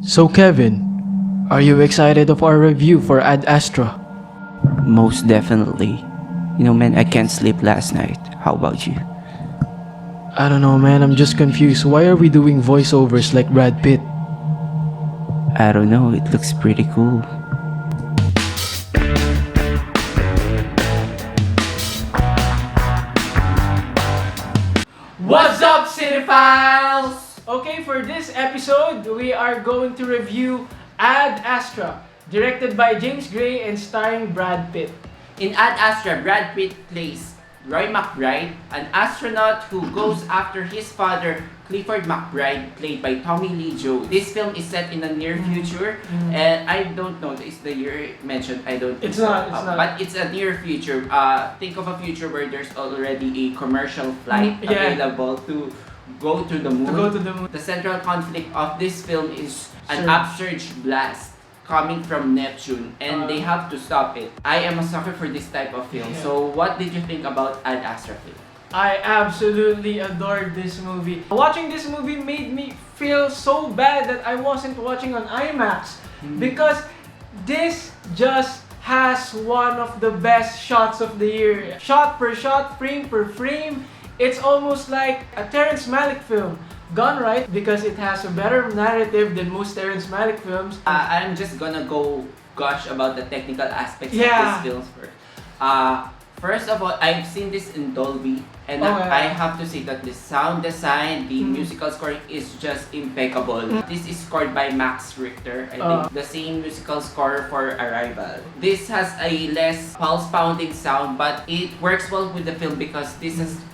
So Kevin, are you excited of our review for Ad Astra? Most definitely. You know, man, I can't sleep last night. How about you? I don't know man, I'm just confused. Why are we doing voiceovers like Brad Pitt? I don't know, it looks pretty cool. What's up, Cinephiles? Okay, for this episode, we are going to review Ad Astra, directed by James Gray and starring Brad Pitt. In Ad Astra, Brad Pitt plays Roy McBride, an astronaut who goes after his father, Clifford McBride, played by Tommy Lee Jones. This film is set in the near future, and I don't know, is the year mentioned? I don't think It's so. not, it's not. But it's a near future. Think of a future where there's already a commercial flight Yeah. available to go to the moon. To go to the moon. The central conflict of this film is an Sure. upsurge blast coming from Neptune, and they have to stop it. I am a sucker for this type of film. Yeah. So what did you think about Ad Astra film? I absolutely adored this movie. Watching this movie made me feel so bad that I wasn't watching on IMAX because this just has one of the best shots of the year. Shot per shot, frame per frame, it's almost like a Terrence Malick film. Gone right because it has a better narrative than most Terrence Malick films. I'm just gonna go gush about the technical aspects Yeah. of this film first. First of all, I've seen this in Dolby, and Okay. I have to say that the sound design, the musical scoring is just impeccable. This is scored by Max Richter, I think the same musical score for Arrival. This has a less pulse-pounding sound, but it works well with the film because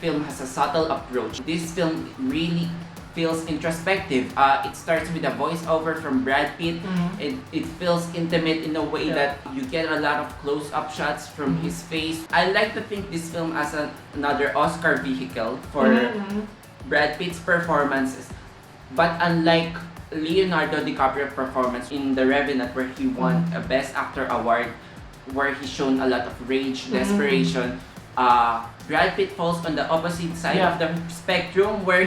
film has a subtle approach. This film really feels introspective. It starts with a voiceover from Brad Pitt. It feels intimate in a way that you get a lot of close-up shots from his face. I like to think this film as another Oscar vehicle for Brad Pitt's performances. But unlike Leonardo DiCaprio's performance in The Revenant, where he won a Best Actor award, where he's shown a lot of rage, desperation, Brad Pitt falls on the opposite side of the spectrum, where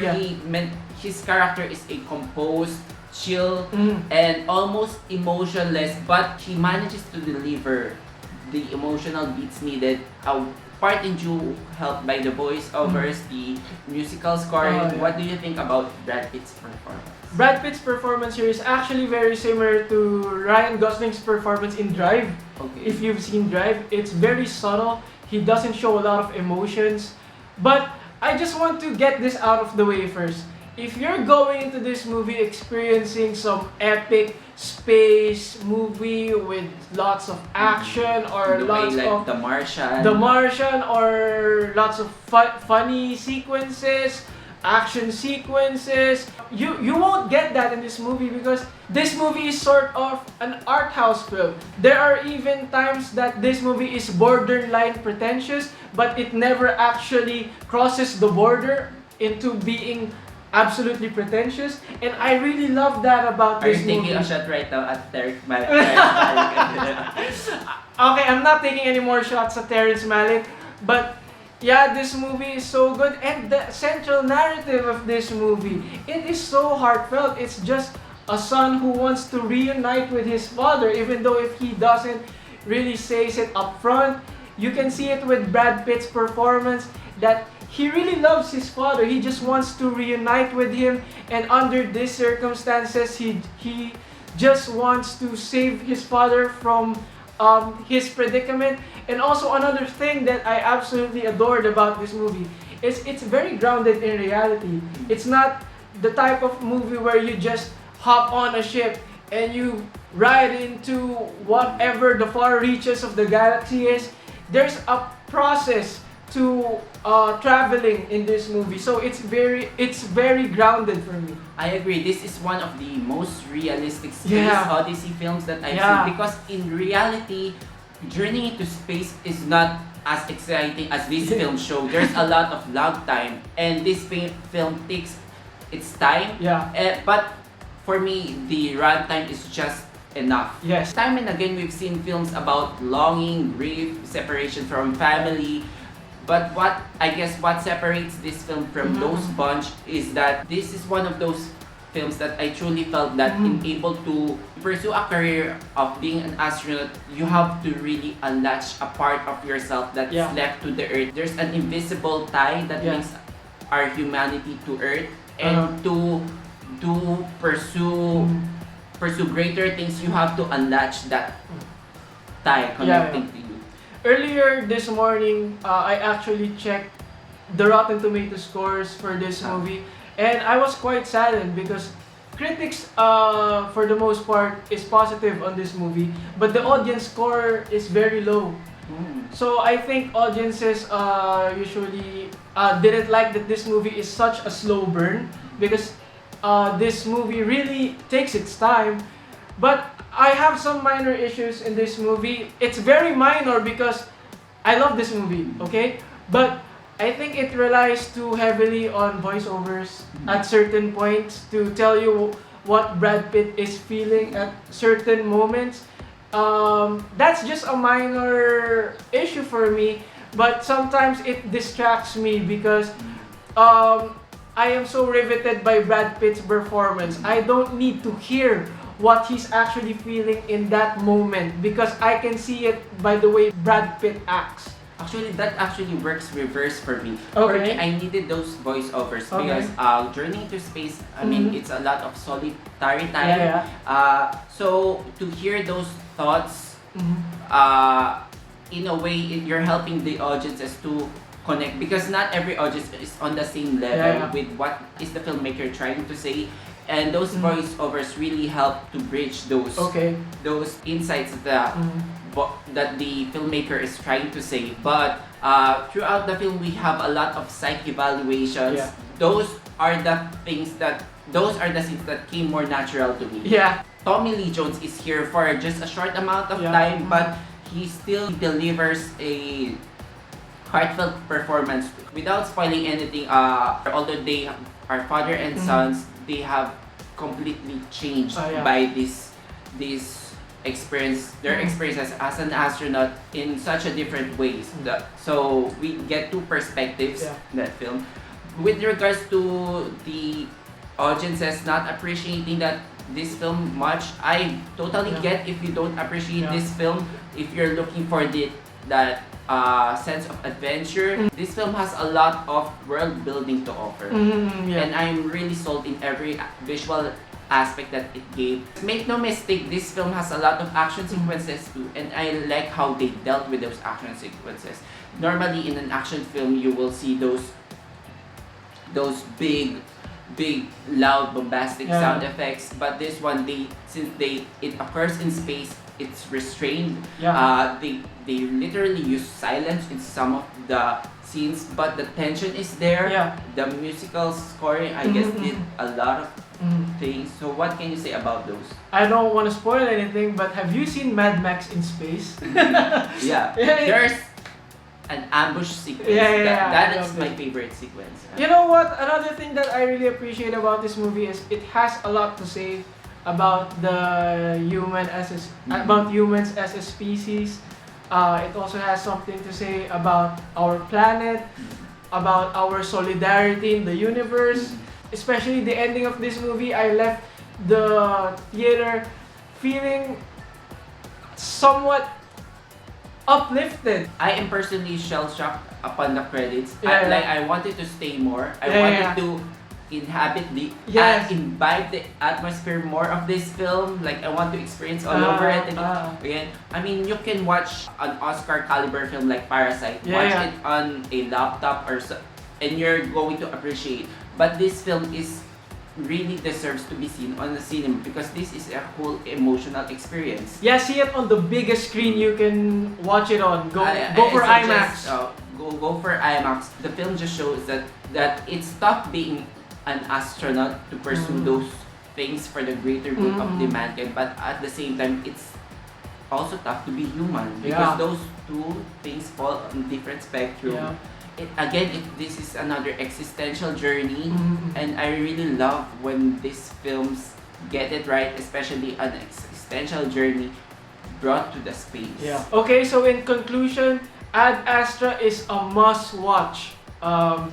his character is a composed, chill, and almost emotionless, but he manages to deliver the emotional beats needed. Part in due helped by the voiceovers, the musical scoring. What do you think about Brad Pitt's performance? Brad Pitt's performance here is actually very similar to Ryan Gosling's performance in Drive. Okay. If you've seen Drive, it's very subtle. He doesn't show a lot of emotions. But I just want to get this out of the way first. If you're going into this movie experiencing some epic space movie with lots of action or The lots way, like of The Martian. The Martian or lots of funny sequences, action sequences. You won't get that in this movie because this movie is sort of an art house film. There are even times that this movie is borderline pretentious, but it never actually crosses the border into being absolutely pretentious, and I really love that about Are this you movie. taking a shot right now at Terrence Malick? Okay, I'm not taking any more shots at Terrence Malick, but yeah, this movie is so good, and the central narrative of this movie, it is so heartfelt. It's just a son who wants to reunite with his father, even though if he doesn't really says it up front. You can see it with Brad Pitt's performance that he really loves his father. He just wants to reunite with him, and under these circumstances, he just wants to save his father from his predicament. And also another thing that I absolutely adored about this movie is it's very grounded in reality. It's not the type of movie where you just hop on a ship and you ride into whatever the far reaches of the galaxy is. There's a process to traveling in this movie, so it's very grounded for me. I agree. This is one of the most realistic space Odyssey films that I've seen, because in reality, journeying into space is not as exciting as this film shows. There's a lot of lag time, and this film takes its time. But for me, the runtime is just enough. Yes. Time and again, we've seen films about longing, grief, separation from family. But what separates this film from those bunch is that this is one of those films that I truly felt that in able to pursue a career of being an astronaut, you have to really unlatch a part of yourself that's Yeah. left to the earth. There's an invisible tie that Yeah. links our humanity to earth, and to pursue greater things, you have to unlatch that tie connecting to you. Earlier this morning, I actually checked the Rotten Tomato scores for this movie, and I was quite saddened because critics, for the most part, is positive on this movie, but the audience score is very low. So I think audiences usually didn't like that this movie is such a slow burn, because this movie really takes its time. But I have some minor issues in this movie. It's very minor because I love this movie, okay? But I think it relies too heavily on voiceovers at certain points to tell you what Brad Pitt is feeling at certain moments. That's just a minor issue for me, but sometimes it distracts me because I am so riveted by Brad Pitt's performance. I don't need to hear what he's actually feeling in that moment because I can see it by the way Brad Pitt acts. Actually, that actually works reverse for me. Okay. For me, I needed those voiceovers Okay. because Journey to Space, I mean, it's a lot of solitary time. So to hear those thoughts, in a way, you're helping the audiences to connect, because not every audience is on the same level with what is the filmmaker trying to say, and those voiceovers really help to bridge those insights that that the filmmaker is trying to say. But throughout the film, we have a lot of psych evaluations. Yeah. Those are the scenes that came more natural to me. Yeah. Tommy Lee Jones is here for just a short amount of Yeah. time, but he still delivers a heartfelt performance without spoiling anything. Although they are father and sons, they have completely changed by this experience, their experiences as an astronaut in such a different ways. So we get two perspectives in that film. With regards to the audiences not appreciating this film much, I totally get if you don't appreciate this film. If you're looking for that sense of adventure, this film has a lot of world building to offer, and I'm really sold in every visual aspect that it gave. Make no mistake, this film has a lot of action sequences too, and I like how they dealt with those action sequences. Normally in an action film, you will see those big, loud, bombastic sound effects, but this one, since it occurs in space, it's restrained. They literally use silence in some of the scenes, but the tension is there. The musical scoring, I guess, did a lot of things. So what can you say about those? I don't want to spoil anything, but have you seen Mad Max in space? There's an ambush sequence. That is my favorite sequence. You know what? Another thing that I really appreciate about this movie is it has a lot to say about the about humans as a species. It also has something to say about our planet, about our solidarity in the universe. Especially the ending of this movie, I left the theater feeling somewhat uplifted. I am personally shell-shocked upon the credits. Yeah, I wanted to stay more. I Yeah, wanted yeah. to inhabit Yes. imbibe the atmosphere more of this film. Like, I want to experience all over it again. I mean, you can watch an Oscar caliber film like Parasite, watch it on a laptop and you're going to appreciate. But this film really deserves to be seen on the cinema because this is a whole emotional experience. Yeah, see it on the biggest screen you can watch it on. Go for I IMAX. suggest, go for IMAX. The film just shows that it's tough being an astronaut to pursue those things for the greater good of the mankind, but at the same time, it's also tough to be human because those two things fall on different spectrum. This is another existential journey, and I really love when these films get it right, especially an existential journey brought to the space. Okay, so in conclusion, Ad Astra is a must-watch.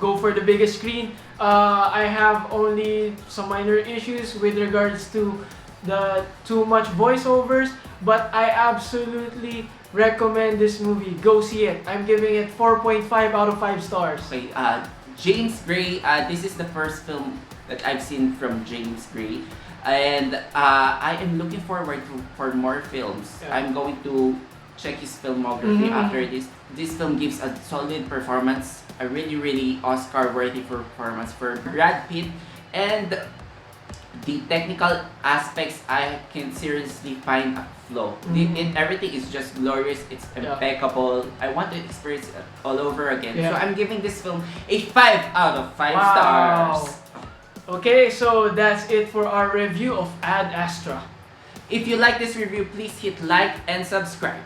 Go for the biggest screen. I have only some minor issues with regards to the too much voiceovers, but I absolutely recommend this movie. Go see it. I'm giving it 4.5 out of 5 stars. Okay, James Gray, this is the first film that I've seen from James Gray. And I am looking forward for more films. Yeah. I'm going to check his filmography Mhm. after this. This film gives a solid performance, a really Oscar-worthy performance for Brad Pitt. And the technical aspects, I can seriously find a flow. Everything is just glorious. It's Yeah. impeccable. I want to experience it all over again. Yeah. So I'm giving this film a 5 out of 5 Wow. stars. Okay, so that's it for our review of Ad Astra. If you like this review, please hit like and subscribe.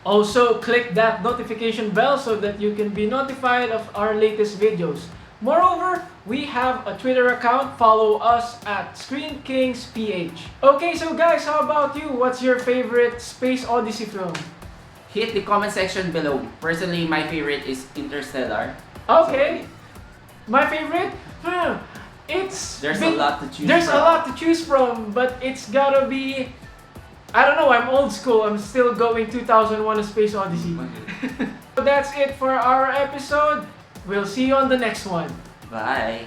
Also, click that notification bell so that you can be notified of our latest videos. Moreover, we have a Twitter account. Follow us at ScreenKingsPH. Okay, so guys, how about you? What's your favorite Space Odyssey film? Hit the comment section below. Personally, my favorite is Interstellar. Okay. My favorite? There's a lot to choose There's from. a lot to choose from, but it's gotta be... I don't know, I'm old school. I'm still going 2001 A Space Odyssey. So that's it for our episode. We'll see you on the next one. Bye.